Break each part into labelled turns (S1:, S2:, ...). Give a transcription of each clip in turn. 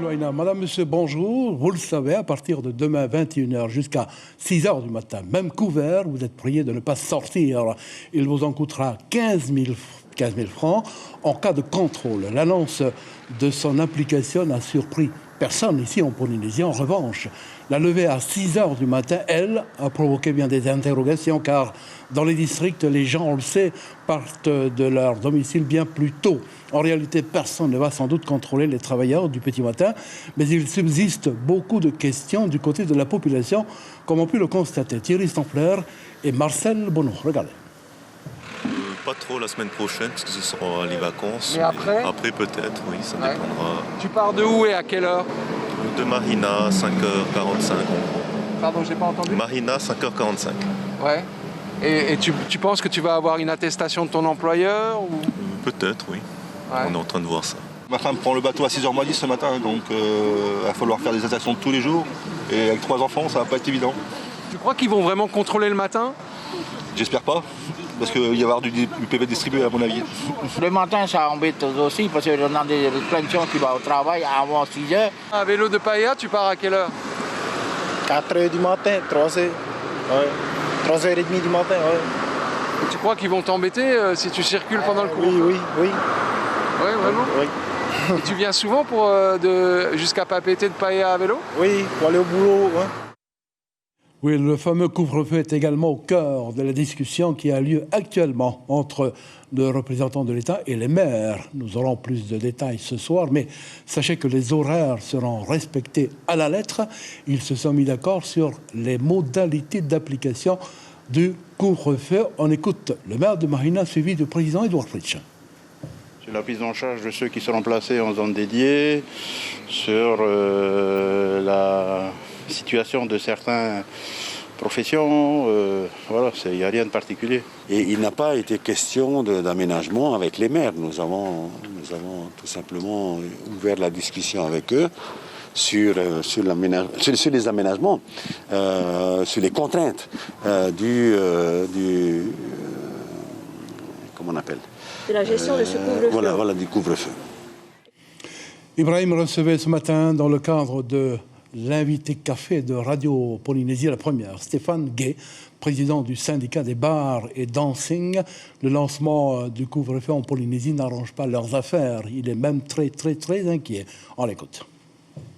S1: Joaina. Madame, monsieur, bonjour. Vous le savez, à partir de demain 21h jusqu'à 6h du matin, même couvert, vous êtes prié de ne pas sortir. Il vous en coûtera 15 000 francs en cas de contrôle. L'annonce de son application n'a surpris personne ici en Polynésie. En revanche, la levée à 6h du matin, elle, a provoqué bien des interrogations car dans les districts, les gens, on le sait, partent de leur domicile bien plus tôt. En réalité, personne ne va sans doute contrôler les travailleurs du petit matin, mais il subsiste beaucoup de questions du côté de la population, comme on peut le constater Thierry Stampler et Marcel Bonneau. Regardez.
S2: Pas trop la semaine prochaine, parce que ce seront les vacances.
S3: Mais après
S2: Après peut-être, oui, ça dépendra.
S3: Tu pars de où et à quelle heure?
S2: De Marina, 5h45.
S3: Pardon, j'ai pas entendu.
S2: Marina, 5h45.
S3: Ouais. Et tu penses que tu vas avoir une attestation de ton employeur ou...
S2: Peut-être, oui.
S3: Ouais.
S2: On est en train de voir ça.
S4: Ma femme prend le bateau à 6h moins 10 ce matin, donc il va falloir faire des attestations tous les jours. Et avec 3 enfants, ça va pas être évident.
S3: Tu crois qu'ils vont vraiment contrôler le matin?
S4: J'espère pas, parce qu'il va y avoir du PV distribué à mon avis.
S5: Le matin, ça embête aussi, parce qu'on a plein de gens qui vont au travail avant 6h.
S3: À vélo de Paia, tu pars à quelle heure?
S6: 4h du matin, 3h. Ouais. 3h30 du matin, ouais.
S3: Et tu crois qu'ils vont t'embêter si tu circules pendant le cours?
S6: Oui.
S3: Ouais, vraiment?
S6: Oui.
S3: Et tu viens souvent jusqu'à Papeete de Paia à vélo?
S6: Oui, pour aller au boulot, ouais.
S1: Oui, le fameux couvre-feu est également au cœur de la discussion qui a lieu actuellement entre le représentant de l'État et les maires. Nous aurons plus de détails ce soir, mais sachez que les horaires seront respectés à la lettre. Ils se sont mis d'accord sur les modalités d'application du couvre-feu. On écoute le maire de Marina, suivi du président Edouard Fritsch.
S7: Sur la prise en charge de ceux qui seront placés en zone dédiée, sur la situation de certaines professions, voilà, il n'y a rien de particulier.
S8: Et il n'a pas été question d'aménagement avec les maires. Nous avons tout simplement ouvert la discussion avec eux sur les aménagements, sur les contraintes comment on appelle,
S9: de la gestion de ce couvre-feu.
S8: Voilà, du couvre-feu.
S1: Ibrahim recevait ce matin, dans le cadre de l'invité café de Radio Polynésie, la première, Stéphane Gay, président du syndicat des bars et dancing. Le lancement du couvre-feu en Polynésie n'arrange pas leurs affaires. Il est même très inquiet. On l'écoute.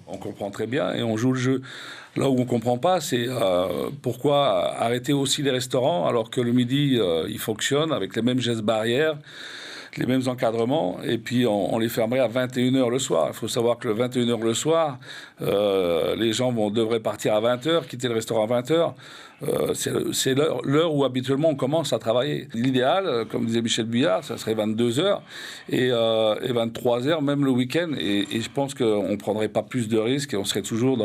S10: On comprend très bien et on joue le jeu. Là où on ne comprend pas, c'est pourquoi arrêter aussi les restaurants alors que le midi, ils fonctionnent avec les mêmes gestes barrières, les mêmes encadrements, et puis on les fermerait à 21h le soir. Il faut savoir que le 21h le soir, les gens devraient partir à 20h, quitter le restaurant à 20h. C'est l'heure où habituellement on commence à travailler. L'idéal, comme disait Michel Buyard, ça serait 22h et 23h, même le week-end. Et je pense qu'on ne prendrait pas plus de risques et on serait toujours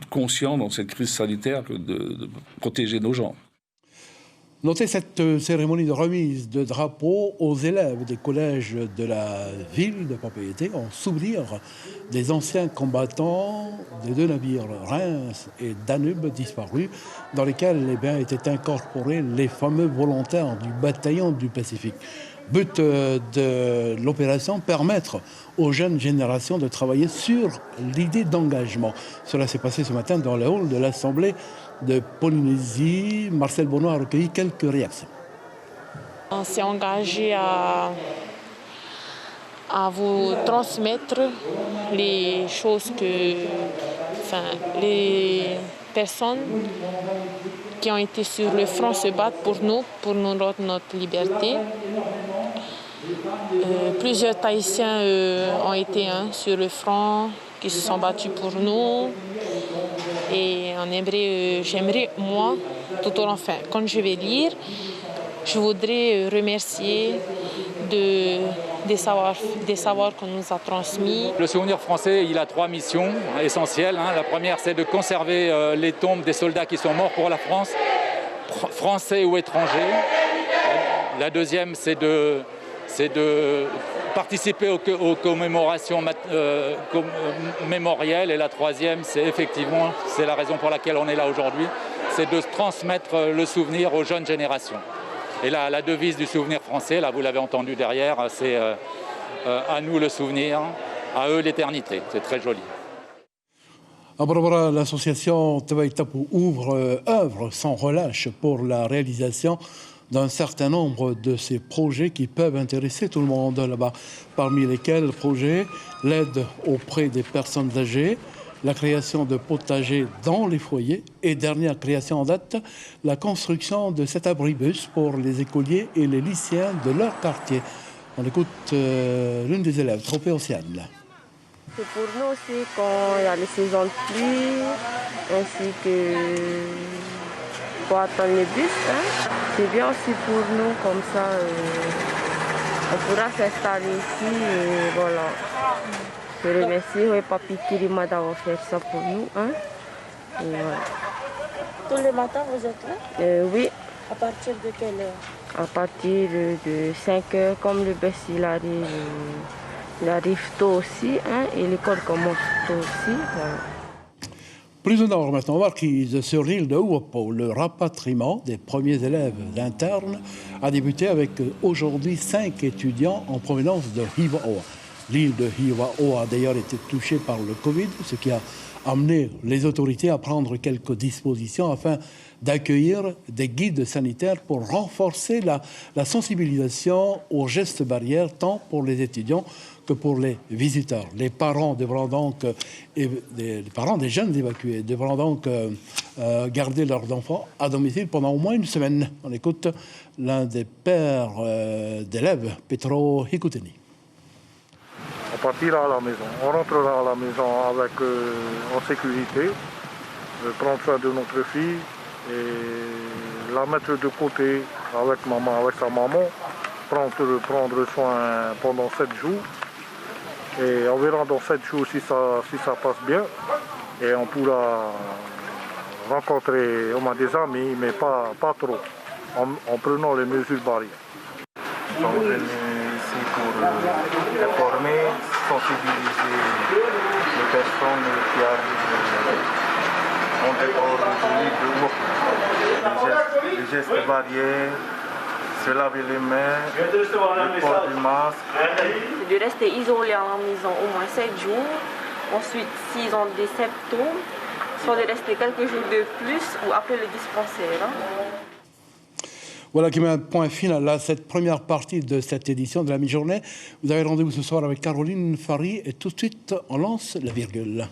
S10: conscient dans cette crise sanitaire de protéger nos gens.
S1: Notez cette cérémonie de remise de drapeaux aux élèves des collèges de la ville de Papeete en souvenir des anciens combattants des 2 navires Reims et Danube disparus, dans lesquels étaient incorporés les fameux volontaires du bataillon du Pacifique. But de l'opération, permettre aux jeunes générations de travailler sur l'idée d'engagement. Cela s'est passé ce matin dans le hall de l'Assemblée de Polynésie. Marcel Bonneau a recueilli quelques réactions.
S11: On s'est engagé à vous transmettre les choses les personnes qui ont été sur le front se battent pour nous notre liberté. Plusieurs Tahitiens ont été sur le front, qui se sont battus pour nous. Et j'aimerais, moi, quand je vais lire, je voudrais remercier des savoirs qu'on nous a transmis.
S12: Le souvenir français, il a 3 missions essentielles. La première, c'est de conserver les tombes des soldats qui sont morts pour la France, français ou étrangers. La deuxième, c'est de participer aux commémorations mémorielles. Et la troisième, c'est la raison pour laquelle on est là aujourd'hui, c'est de transmettre le souvenir aux jeunes générations. Et là, la devise du souvenir français, là vous l'avez entendu derrière, c'est à nous le souvenir, À eux l'éternité, c'est très joli.
S1: À Barbara, l'association Tawaitapu œuvre sans relâche pour la réalisation d'un certain nombre de ces projets qui peuvent intéresser tout le monde là-bas, parmi lesquels le projet l'aide auprès des personnes âgées, la création de potagers dans les foyers et dernière création en date, la construction de cet abribus pour les écoliers et les lycéens de leur quartier. On écoute l'une des élèves, Trophée Océane.
S9: C'est pour nous aussi quand il y a les saisons de pluie, ainsi que pour attendre les bus. Hein. C'est bien aussi pour nous, comme ça on pourra s'installer ici et voilà. Je remercie Papi Kirima d'avoir fait ça pour nous. Hein. Et voilà.
S13: Tous les matins vous êtes là?
S9: Oui.
S13: À partir de quelle heure?
S9: À partir de 5 heures, comme le bus il arrive tôt aussi, hein, et l'école commence tôt aussi. Voilà.
S1: Plus au nord maintenant, Marquise, sur l'île de Uopo, le rapatriement des premiers élèves internes a débuté avec aujourd'hui 5 étudiants en provenance de Hivaoa. L'île de Hivaoa a d'ailleurs été touchée par le Covid, ce qui a amené les autorités à prendre quelques dispositions afin d'accueillir des guides sanitaires pour renforcer la sensibilisation aux gestes barrières, tant pour les étudiants que pour les visiteurs. Les parents devront donc, les parents des jeunes évacués devront donc garder leurs enfants à domicile pendant au moins une semaine. On écoute l'un des pères d'élèves, Petro Hikuteni.
S14: On partira à la maison, on rentrera à la maison avec, en sécurité, prendre soin de notre fille et la mettre de côté avec sa maman, prendre soin pendant 7 jours. Et on verra dans 7 jours si ça passe bien. Et on pourra rencontrer des amis, mais pas trop, en prenant les mesures barrières.
S6: Nous sommes venus ici pour informer, sensibiliser les personnes qui arrivent en dehors de l'île de Uopo. Les gestes barrières, se laver les mains, le port du masque.
S13: C'est de rester isolé à la maison au moins 7 jours. Ensuite, s'ils ont des symptômes, soit de rester quelques jours de plus ou appeler le dispensaire.
S1: Voilà qui met un point final à cette première partie de cette édition de la mi-journée. Vous avez rendez-vous ce soir avec Caroline Fary et tout de suite, on lance la virgule.